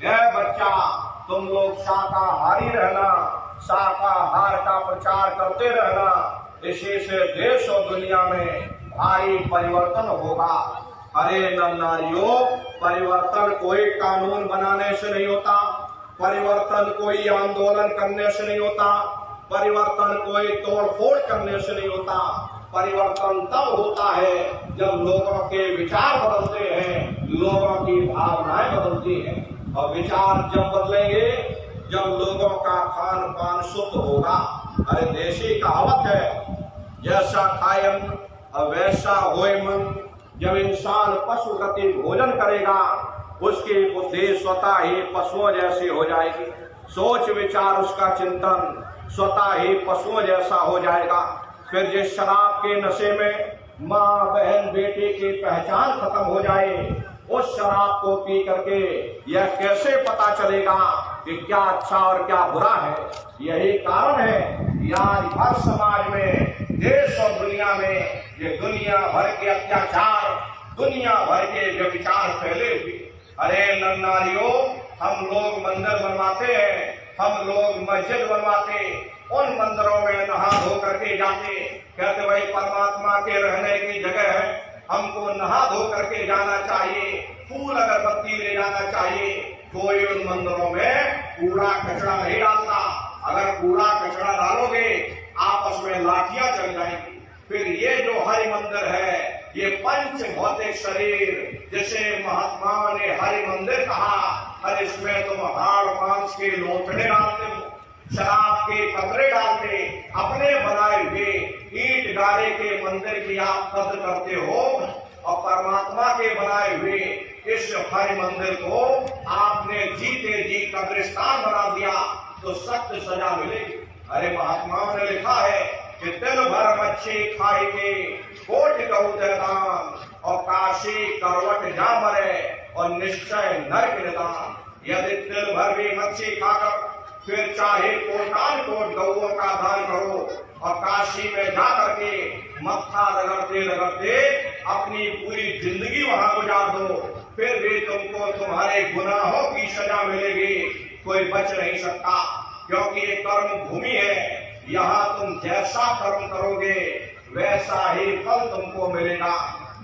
यह बच्चा तुम लोग शाकाहारी रहना, शाकाहार का प्रचार करते रहना, इसी से देश और दुनिया में भारी परिवर्तन होगा। अरे नर-नारियों, परिवर्तन कोई कानून बनाने से नहीं होता, परिवर्तन कोई आंदोलन करने से नहीं होता, परिवर्तन कोई तोड़फोड़ करने से नहीं होता। परिवर्तन तब होता है जब लोगों के विचार बदलते हैं, लोगों की भावनाएं बदलती हैं। और विचार जब बदलेंगे जब लोगों का खान पान शुद्ध होगा। अरे देशी कहावत है, जैसा खायन वैसा होए मन। जब इंसान पशु गति भोजन करेगा उसकी बुद्धि स्वतः ही पशुओं जैसी हो जाएगी, सोच विचार उसका चिंतन स्वतः ही पशुओं जैसा हो जाएगा। फिर जिस शराब के नशे में माँ बहन बेटे की पहचान खत्म हो जाए, उस शराब को पी करके यह कैसे पता चलेगा कि क्या अच्छा और क्या बुरा है। यही कारण है आज हर समाज में, देश और दुनिया में ये दुनिया भर के अत्याचार, दुनिया भर के व्यभिचार फैले हुए। अरे नर-नारियों, हम लोग मंदिर बनवाते हैं, हम लोग मस्जिद बनवाते, उन मंदिरों में नहा धो करके जाते, कहते भाई परमात्मा के रहने की जगह है, हमको नहा धो करके जाना चाहिए, फूल अगरबत्ती ले जाना चाहिए। कोई उन मंदिरों में कूड़ा कचरा नहीं डालता। अगर कूड़ा कचरा डालोगे आपस में लाठियां चल जाएंगी। फिर ये जो हरि मंदिर है, ये पंच भौतिक शरीर जिसे महात्मा ने हरि मंदिर कहा, और इसमें तुम हाड़ मांस के लोथड़े डालते हो, शराब के कपड़े डालते, अपने बनाए हुए ईट गारे के मंदिर की आप कद्र करते हो, और परमात्मा के बनाए हुए इस हरि मंदिर को आपने जीते जी कब्रिस्तान बना दिया तो सख्त सजा मिलेगी। अरे महात्माओं ने लिखा है कि तिल भर मच्छी खाई के कोटि कहू दान, और काशी करवट जा मरे और निश्चय नरक निदान। यदि तिल भर भी मच्छी खाकर फिर चाहे कोटान कोट गौओं का दान करो, और काशी में जाकर के मत्था रगड़ते रगड़ते अपनी पूरी जिंदगी वहां गुजार दो, फिर भी तुमको तुम्हारे गुनाहों की सजा मिलेगी, कोई बच नहीं सकता। क्योंकि ये कर्म भूमि है, यहाँ तुम जैसा कर्म करोगे वैसा ही फल तुमको मिलेगा।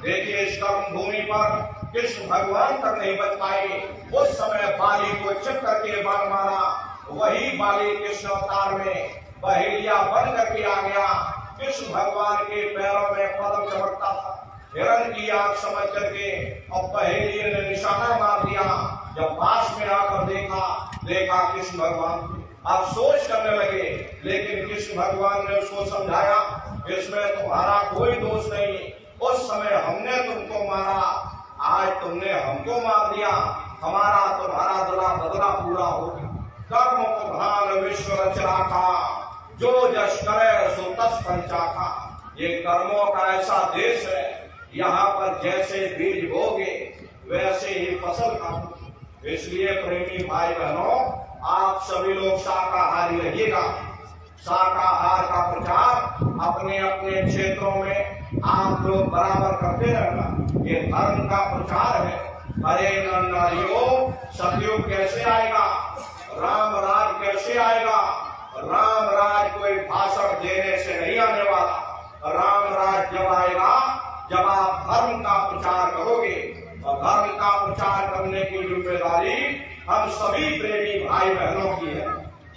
देखिए इस कर्म भूमि पर कृष्ण भगवान तक नहीं बच पाए, उस समय बाली को चिप करके बाण मारा, वही बाली कृष्ण अवतार में बहेलिया बन करके आ गया। कृष्ण भगवान के पैरों में पद्म चमकता था, हिरण की आंख समझ करके और बहेलिये ने निशाना मार दिया। जब पास में आकर देखा कृष्ण भगवान, आप सोच करने लगे, लेकिन कृष्ण भगवान ने उसको समझाया, इसमें तुम्हारा कोई दोष नहीं, उस समय हमने तुमको मारा, आज तुमने हमको मार दिया, हमारा तुम्हारा बदला पूरा होगा। कर्म प्रधान विश्व रचना था, जो जश करे सो तस पंचाखा। ये कर्मों का ऐसा देश है, यहाँ पर जैसे बीज बोगे वैसे ही फसल खाओगे। इसलिए प्रेमी भाई बहनों, आप सभी लोग शाकाहारी रहिएगा। शाकाहार का प्रचार अपने अपने क्षेत्रों में आप लोग बराबर करते रहना, ये धर्म का प्रचार है। अरे नर-नारियों, सतयुग कैसे आएगा, राम राज कैसे आएगा? राम राज कोई भाषण देने से नहीं आने वाला। राम राज जब आएगा जब आप धर्म का प्रचार करोगे, और धर्म का प्रचार करने की जिम्मेदारी हम सभी प्रेमी भाई बहनों की है।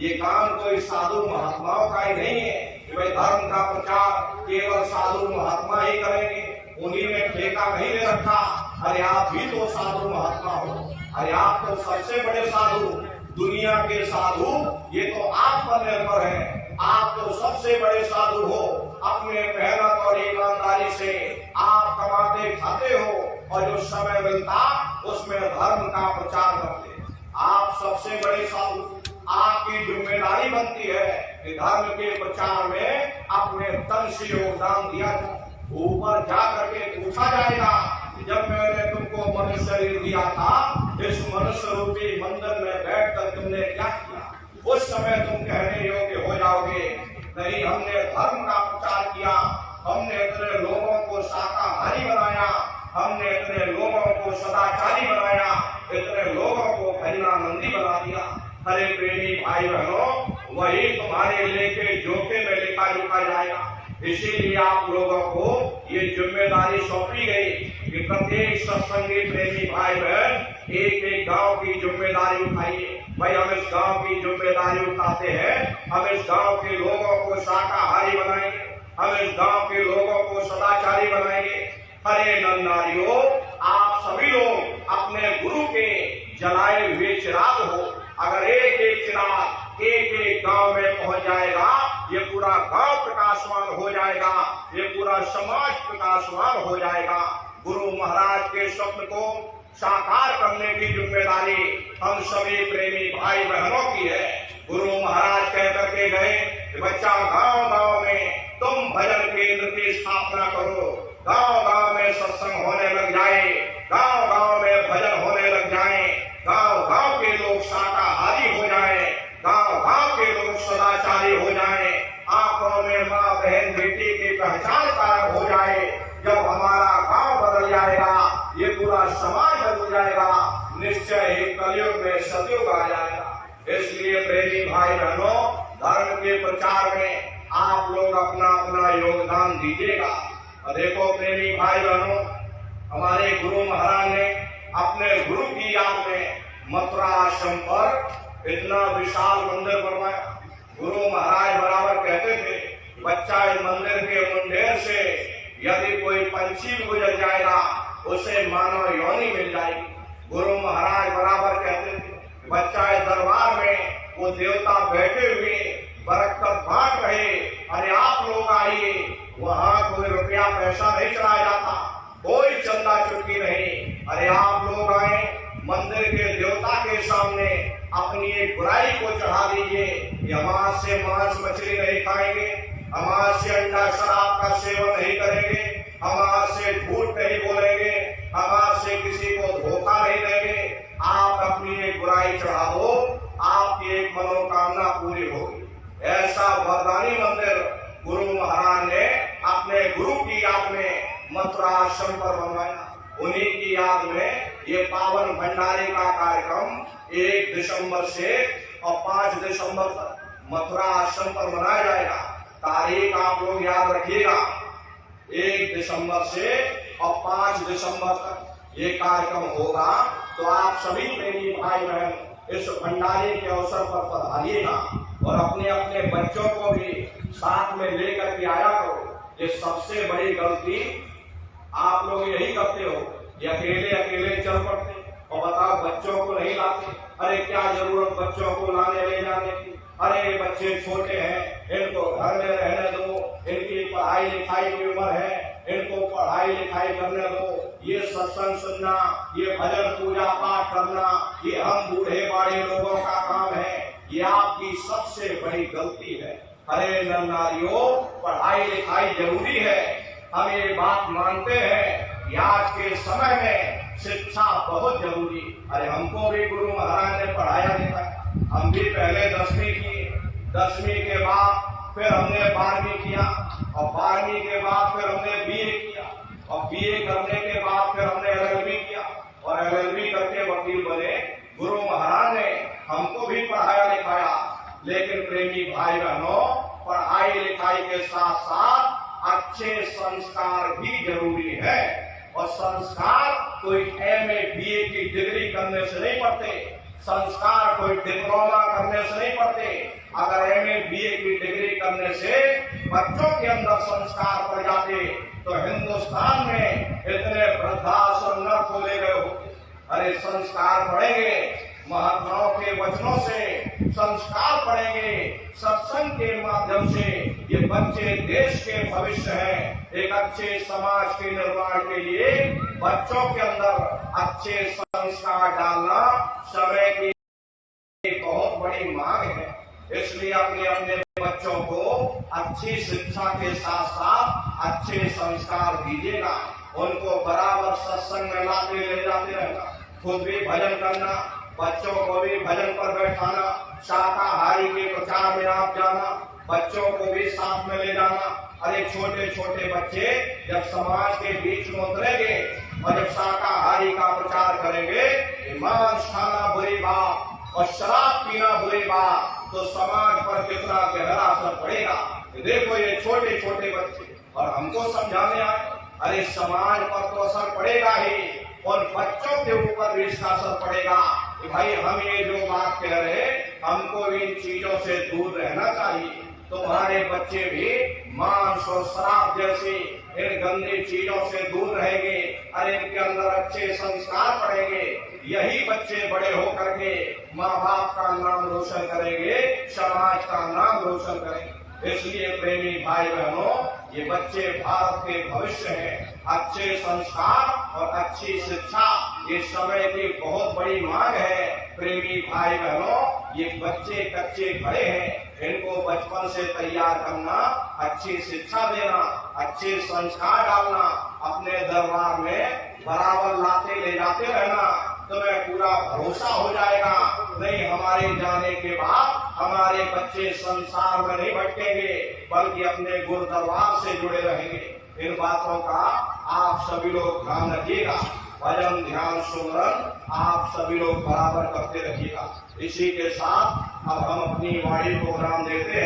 ये काम कोई साधु महात्माओं का ही नहीं है कि भाई धर्म का प्रचार केवल साधु महात्मा ही करेंगे, उन्हीं ने ठेका नहीं ले रखा। अरे आप भी तो साधु महात्मा हो, अरे आप तो सबसे बड़े साधु, दुनिया के साधु ये तो आप पर निर्भर है। आप तो सबसे बड़े साधु हो, अपने मेहनत और ईमानदारी से आप कमाते खाते हो, और जो समय मिलता उसमें धर्म का प्रचार करते। आप सबसे बड़े साधु, आपकी जिम्मेदारी बनती है कि धर्म के प्रचार में अपने तन से योगदान दिया जाए। ऊपर जा करके पूछा जाएगा कि जब मैंने तुमको मनुष्य शरीर दिया था, इस मनुष्य रूपी मंदिर में बैठकर तुमने क्या किया? उस समय तुम कहने योग्य हो जाओगे, नहीं हमने धर्म का प्रचार किया, हमने इतने लोगों को शाकाहारी बनाया, हमने इतने लोगों को सदाचारी बनाया, इतने लोगों को भजनानंदी बना दिया। अरे प्रेमी भाई बहनों, वही तुम्हारे लेके जोखे में लिखा लिखा जाएगा। इसीलिए आप लोगों को ये जिम्मेदारी सौंपी गई कि प्रत्येक सत्संगी प्रेमी भाई बहन एक एक गांव की जिम्मेदारी उठाइए। भाई हम इस गांव की जिम्मेदारी उठाते हैं, हम इस गांव के लोगों को शाकाहारी बनाएंगे, हम इस गांव के लोगों को सदाचारी बनाएंगे। अरे नंदारियों, आप सभी लोग अपने गुरु के जलाए हुए चिराग हो। अगर एक एक चिराग एक एक गांव में पहुंच जाएगा, ये पूरा गांव प्रकाशवान हो जाएगा, ये पूरा समाज प्रकाशवान हो जाएगा। गुरु महाराज के स्वप्न को साकार करने की जिम्मेदारी हम सभी प्रेमी भाई बहनों की है। गुरु महाराज कह करके गए कि बच्चा गांव गांव में तुम भजन केंद्र की स्थापना करो, गांव गांव में सत्संग होने लग जाए, गांव गांव में भजन होने लग जाए, गांव गांव के लोग शाकाहारी हो जाए, गांव गांव के लोग सदाचारी हो जाए, आंखों में माँ बहन बेटी की पहचान कायम हो जाए। जब हमारा गांव बदल जाएगा, ये पूरा समाज बदल जाएगा, निश्चय ही कलयुग में सतयुग आ जाएगा। इसलिए प्रेमी भाई बहनों, धर्म के प्रचार में आप लोग अपना अपना योगदान दीजिएगा। और देखो प्रेमी भाई बहनों, हमारे गुरु महाराज ने अपने गुरु की याद में मथुरा आश्रम पर इतना विशाल मंदिर बनवाया। गुरु महाराज बराबर कहते थे, बच्चा इस मंदिर के मुंडेर से यदि कोई पंछी गुजर जाएगा, उसे मानव योनि मिल जाएगी। गुरु महाराज बराबर कहते थे, बच्चा इस दरबार में वो देवता बैठे हुए बरकत बांट रहे, अरे आप लोग आइए, वहाँ कोई रुपया पैसा नहीं चढ़ाया जाता, कोई चंदा चुटकी नहीं, अरे आप लोग आए, मंदिर के देवता के सामने अपनी एक बुराई को चढ़ा दीजिए कि हम आज से मांस मछली नहीं खाएंगे, हम आज से अंडा शराब का सेवन नहीं करेंगे, हम आज से झूठ नहीं बोलेंगे, हम आज से किसी को धोखा नहीं देंगे। आप अपनी एक बुराई चढ़ा दो, आपकी एक मनोकामना पूरी होगी। ऐसा वरदानी मंदिर गुरु महाराज ने अपने गुरु की याद में मथुरा आश्रम पर बनवाया। उन्हीं की याद में ये पावन भंडारे का कार्यक्रम 1 दिसंबर से और 5 दिसंबर तक मथुरा आश्रम पर मनाया जाएगा। तारीख आप लोग याद रखिएगा, 1 दिसंबर से और 5 दिसंबर तक ये कार्यक्रम होगा। तो आप सभी प्रेमी भाई बहन इस भंडारे के अवसर पर पधारिएगा और अपने अपने बच्चों को भी साथ में लेकर के आया करो। ये सबसे बड़ी गलती आप लोग यही करते हो, ये अकेले अकेले चल पड़ते और बताओ बच्चों को नहीं लाते। अरे क्या जरूरत बच्चों को लाने ले जाने की, अरे बच्चे छोटे हैं, इनको घर में रहने दो, इनकी पढ़ाई लिखाई की उम्र है, इनको पढ़ाई लिखाई करने दो। ये सत्संग सुनना, ये भजन पूजा पाठ करना, ये हम बूढ़े बाड़े लोगों का काम है, ये आपकी सबसे बड़ी गलती है। अरे नरनारियों, पढ़ाई लिखाई जरूरी है, हम ये बात मानते हैं कि आज के समय में शिक्षा बहुत जरूरी। अरे हमको भी गुरु महाराज ने पढ़ाया लिखाया, हम भी पहले 10वीं की, 10वीं के बाद फिर हमने 12वीं किया और 12वीं के बाद फिर हमने BA किया और BA करने के बाद फिर हमने LLB किया और LLB करके वकील बने। गुरु महाराज ने हमको भी पढ़ाया लिखाया, लेकिन प्रेमी भाई बहनों, पढ़ाई लिखाई के साथ साथ अच्छे संस्कार भी जरूरी है। और संस्कार कोई MA BA की डिग्री करने से नहीं पढ़ते, संस्कार कोई डिप्लोमा करने से नहीं पढ़ते। अगर MA BA की डिग्री करने से बच्चों के अंदर संस्कार पड़ जाते तो हिंदुस्तान में इतने वृद्धाश्रम न खोले गए होते। अरे संस्कार पढ़ेंगे, महात्माओं के वचनों से संस्कार पढ़ेंगे, सत्संग के माध्यम से ये बच्चे देश के भविष्य हैं। एक अच्छे समाज के निर्माण के लिए बच्चों के अंदर अच्छे संस्कार डालना समय की बहुत बड़ी मांग है। इसलिए अपने अपने बच्चों को अच्छी शिक्षा के साथ साथ अच्छे संस्कार दीजिएगा, उनको बराबर सत्संग में लाते ले जाते रहना, खुद भी भजन करना, बच्चों को भी भजन पर बैठाना, शाकाहारी के प्रचार में आप जाना, बच्चों को भी साथ में ले जाना। अरे छोटे छोटे बच्चे जब समाज के बीच में उतरेंगे और जब शाकाहारी का प्रचार करेंगे कि मांस खाना बुरी बात और शराब पीना बुरी बात, तो समाज पर कितना गहरा असर पड़ेगा। देखो ये छोटे छोटे बच्चे और हमको समझाने आए, अरे समाज पर तो असर पड़ेगा ही और बच्चों के ऊपर भी इसका असर पड़ेगा कि भाई हम ये जो बात कह रहे हैं हमको इन चीजों से दूर रहना चाहिए। तुम्हारे बच्चे भी मांस और शराब जैसी इन गंदी चीजों से दूर रहेंगे और इनके अंदर अच्छे संस्कार पड़ेंगे। यही बच्चे बड़े होकर के माँ बाप का नाम रोशन करेंगे, समाज का नाम रोशन करेंगे। इसलिए प्रेमी भाई बहनों, ये बच्चे भारत के भविष्य हैं। अच्छे संस्कार और अच्छी शिक्षा ये समय की बहुत बड़ी मांग है। प्रेमी भाई बहनों, ये बच्चे कच्चे खड़े हैं, इनको बचपन से तैयार करना, अच्छी शिक्षा देना, अच्छे संस्कार डालना, अपने दरबार में बराबर लाते ले जाते रहना, तुम्हें पूरा भरोसा हो जाएगा। नहीं, हमारे जाने के बाद हमारे बच्चे संसार में नहीं भटकेंगे बल्कि अपने गुरु दरबार से जुड़े रहेंगे। इन बातों का आप सभी लोग ध्यान रखिएगा। भजन ध्यान सुमरन आप सभी लोग बराबर करते रहिएगा। इसी के साथ अब हम अपनी वाणी को विराम देते हैं।